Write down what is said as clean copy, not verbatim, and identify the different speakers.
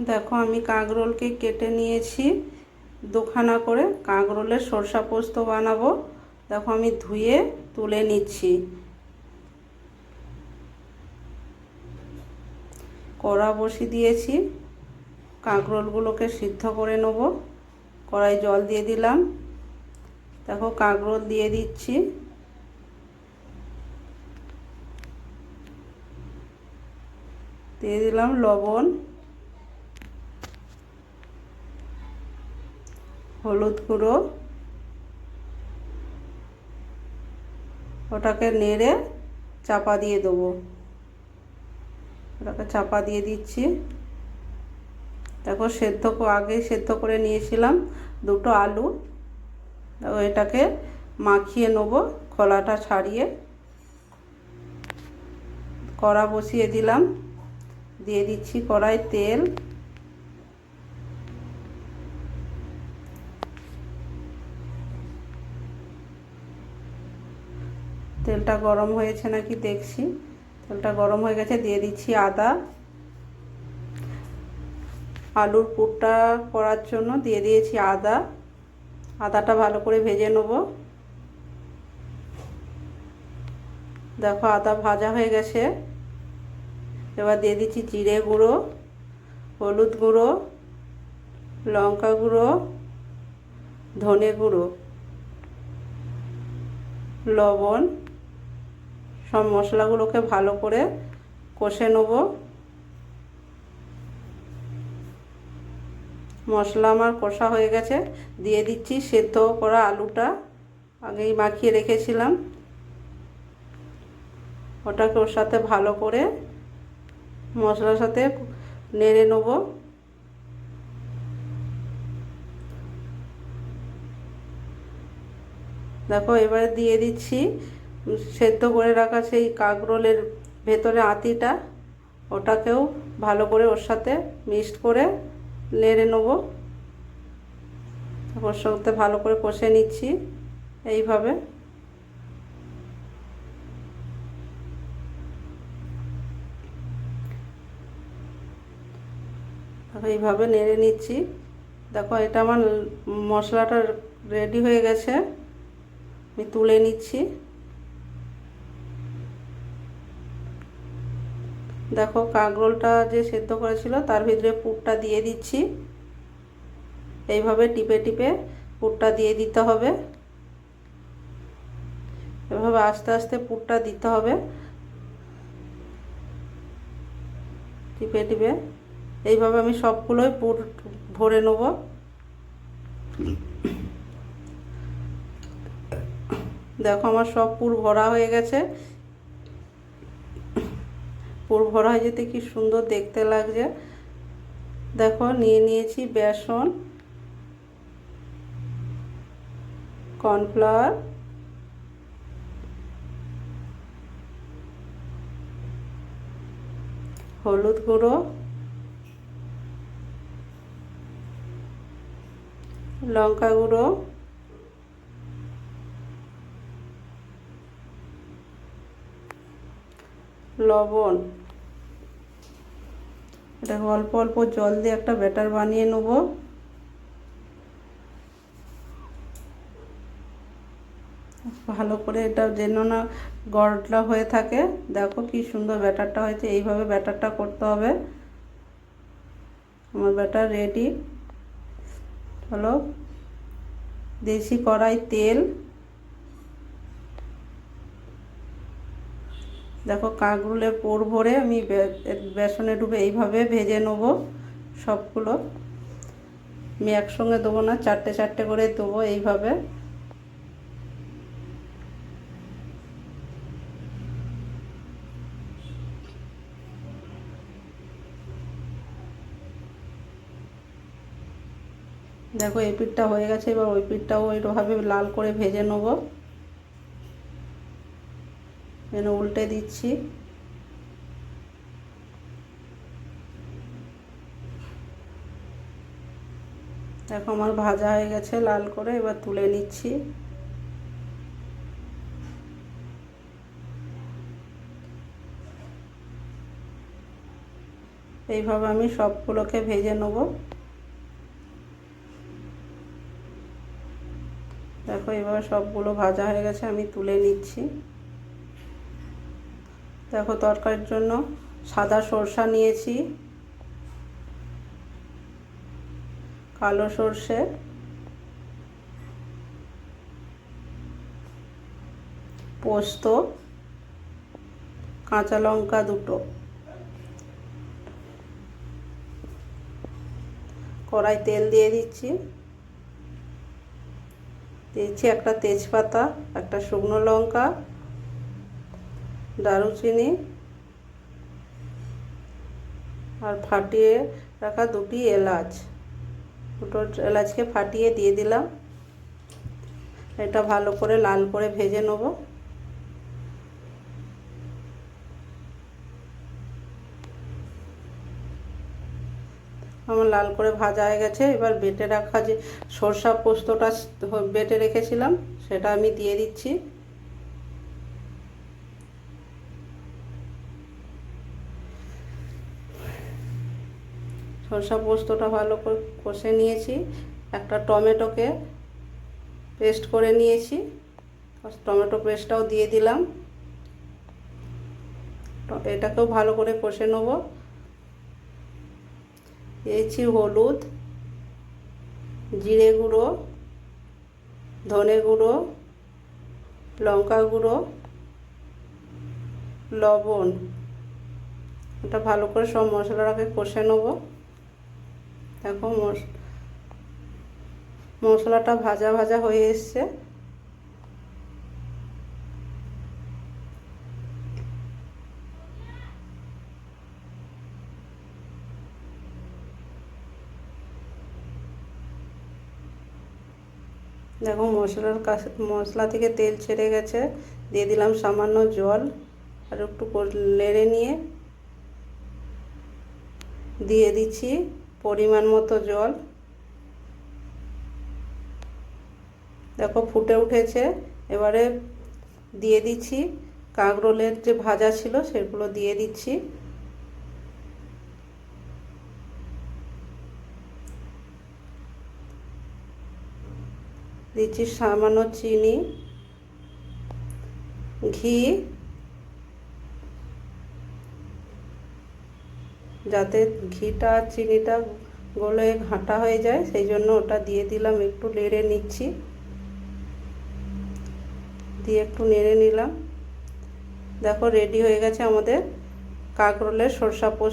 Speaker 1: দেখো আমি কাঁকরোলকে কেটে নিয়েছি দুখানা করে। কাঁকরোলের সরষা পোস্ত বানাবো। দেখো আমি ধুয়ে তুলে নিচ্ছি। কড়া বসিয়ে দিয়েছি, কাঁকরোলগুলোকে সিদ্ধ করে নেব। কড়াই জল দিয়ে দিলাম। দেখো কাঁকরোল দিয়ে দিচ্ছি। দিয়ে দিলাম লবণ, হলুদ গুঁড়ো। ওটাকে নেড়ে চাপা দিয়ে দেবো। ওটাকে চাপা দিয়ে দিচ্ছি। দেখো আগেই সেদ্ধ করে নিয়েছিলাম দুটো আলু। দেখো এটাকে মাখিয়ে নেবো খোলাটা ছাড়িয়ে। কড়া বসিয়ে দিলাম, দিয়ে দিচ্ছি কড়াই তেল। তেলটা গরম হয়েছে নাকি দেখছি। তেলটা গরম হয়ে গেছে, দিয়ে দিচ্ছি আদা। আলুর পুরটা করার জন্য দিয়ে দিয়েছি আদা। আদাটা ভালো করে ভেজে নেব। দেখো আদা ভাজা হয়ে গেছে। এবার দিয়ে দিচ্ছি জিরে গুঁড়ো, হলুদ গুঁড়ো, লঙ্কা গুঁড়ো, ধনে গুঁড়ো, লবণ। সব মশলাগুলোকে ভালো করে কষে নেব। মশলা আমার কষা হয়ে গেছে, দিয়ে দিচ্ছি সেদ্ধ করা আলুটা, আগেই মাখিয়ে রেখেছিলাম। ওটাকে ওর সাথে ভালো করে মশলার সাথে নেড়ে নেব। দেখো এবারে দিয়ে দিচ্ছি সেদ্ধ করে রাখা সেই কাঁকরোলের ভেতরে আঁতিটা। ওটাকেও ভালো করে ওর সাথে মিক্সড করে নেড়ে নেব। ওর সাথে ভালো করে কষে নিচ্ছি এইভাবে। এইভাবে নেড়ে নিচ্ছি। দেখো এটা আমার মশলাটা রেডি হয়ে গেছে, আমি তুলে নিচ্ছি। দেখো কাঁকরোলটা যে সেদ্ধ করেছিল তার ভিতরে পুরটা দিয়ে দিচ্ছি। এইভাবে টিপে টিপে পুরটা দিয়ে দিতে হবে। এভাবে আস্তে আস্তে পুরটা দিতে হবে, টিপে টিপে। এইভাবে আমি সবগুলোই পুর ভরে নেব। দেখো আমার সব পুর ভরা হয়ে গেছে। পুর ভরা হয়ে যেতে কি সুন্দর দেখতে লাগছে। দেখো নিয়ে নিয়েছি বেসন, কর্নফ্লাওয়ার, হলুদ গুঁড়ো, লঙ্কা গুঁড়ো, লবণ। এটাকে অল্প অল্প জল দিয়ে একটা ব্যাটার বানিয়ে নেব। ভালো করে এটা যেন না গড়লা হয়ে থাকে। দেখো কি সুন্দর ব্যাটারটা হয়েছে। এইভাবে ব্যাটারটা করতে হবে। আমার ব্যাটার রেডি হলো। দেশি কড়াই তেল। দেখো কাঁকরোলের পুর ভরে আমি বেসনে ডুবে এইভাবে ভেজে নেব সবগুলো। আমি একসঙ্গে দেবো না, চারটে চারটে করে দেবো এইভাবে। দেখো এই পিঠটা হয়ে গেছে। এবার ওই পিঠটাও ওইভাবে লাল করে ভেজে নেব। এনে উল্টে দিচ্ছি। দেখো আমার ভাজা হয়ে গেছে লাল করে। এবার তুলে নিচ্ছি। এইভাবে আমি সবগুলোকে ভেজে নেব। দেখো এইভাবে সবগুলো ভাজা হয়ে গেছে, আমি তুলে নিচ্ছি। দেখো তরকারির জন্য সাদা সরষা নিয়েছি, কালো সরষে, পোস্ত, কাঁচা লঙ্কা দুটো, কড়াই তেল দিয়ে দিচ্ছি, দিচ্ছি একটা তেজপাতা, একটা শুকনো লঙ্কা, দারুচিনি আর ফাটিয়ে রাখা দুটি এলাচ, দুটো এলাচকে ফাটিয়ে দিয়ে দিলাম। এটা ভালো করে লাল করে ভেজে নেব। আমার লাল করে ভাজা হয়ে গেছে। এবার বেটে রাখা যে সরষা পোস্তটা বেটে রেখেছিলাম সেটা আমি দিয়ে দিচ্ছি। সরষা পোস্তটা ভালো করে কষে নিয়েছি। একটা টমেটোকে পেস্ট করে নিয়েছি, টমেটো পেস্টটাও দিয়ে দিলাম। এটাকেও ভালো করে কষে নেব। দিয়েছি হলুদ, জিরে গুঁড়ো, ধনে গুঁড়ো, লঙ্কা গুঁড়ো, লবণ। এটা ভালো করে সব মশলাটাকে কষে নেব। দেখো মশলাটা ভাজা ভাজা হয়ে এসছে। দেখো মশলা থেকে তেল ছেড়ে গেছে। দিয়ে দিলাম সামান্য জল, আর একটু নেড়ে নিয়ে দিয়ে দিচ্ছি পরিমাণ মতো জল। দেখো ফুটে উঠেছে। এবারে দিয়ে দিচ্ছি কাঁকরোলের যে ভাজা ছিল সেগুলো দিয়ে দিচ্ছি। দিচ্ছি সামান্য চিনি, ঘি, যাতে ঘিটা চিনিটা গলে ঘাঁটা হয়ে যায় সেই জন্য ওটা দিয়ে দিলাম। একটু নেড়ে নিচ্ছি, দিয়ে একটু নেড়ে নিলাম। দেখো রেডি হয়ে গেছে আমাদের কাঁকরোলের সরষা পোস্ত।